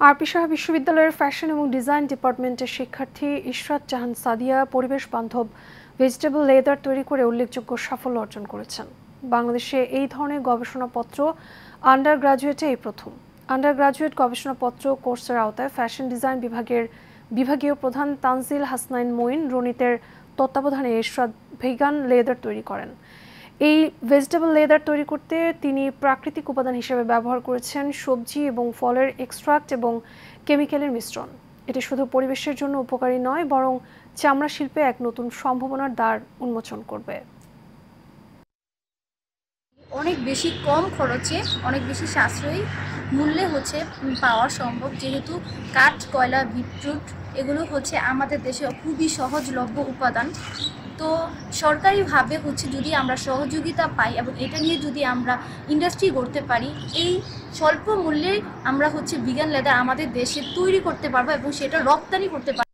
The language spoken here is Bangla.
আরপি সাহা বিশ্ববিদ্যালয়ের ফ্যাশন এবং ডিজাইন ডিপার্টমেন্টের শিক্ষার্থী ইশরাত জাহান সাদিয়া পরিবেশ বান্ধব ভেজিটেবল লেদার তৈরি করে উল্লেখযোগ্য সাফল্য অর্জন করেছেন। বাংলাদেশে এই ধরনের গবেষণাপত্র আন্ডার গ্রাজুয়েটে এই প্রথম। আন্ডার গ্রাজুয়েট গবেষণাপত্র কোর্সের আওতায় ফ্যাশন ডিজাইন বিভাগের বিভাগীয় প্রধান তানজিল হাসনাইন মঈন রনিতের তত্ত্বাবধানে ইশরাত ভেগান লেদার তৈরি করেন। এই ভেজিটেবল লেদার তৈরি করতে তিনি প্রাকৃতিক উপাদান হিসেবে ব্যবহার করেছেন সবজি এবং ফলের এক্সট্রাক্ট এবং কেমিক্যালের মিশ্রণ। এটি শুধু পরিবেশের জন্য উপকারী নয়, বরং চামড়া শিল্পে এক নতুন সম্ভাবনার দ্বার উন্মোচন করবে। অনেক বেশি কম খরচে অনেক বেশি সাশ্রয়ী মূল্যে পাওয়া সম্ভব, যেহেতু কাঠ, কয়লা, বিটরুট এগুলো আমাদের দেশে খুবই সহজলভ্য উপাদান। তো সরকারিভাবে যদি আমরা সহযোগিতা পাই এবং এটা নিয়ে যদি আমরা ইন্ডাস্ট্রি গড়তে পারি, এই স্বল্প মূল্যে আমরা ভিগান লেদার আমাদের দেশে তৈরি করতে পারবো এবং সেটা রপ্তানি করতে পারবো।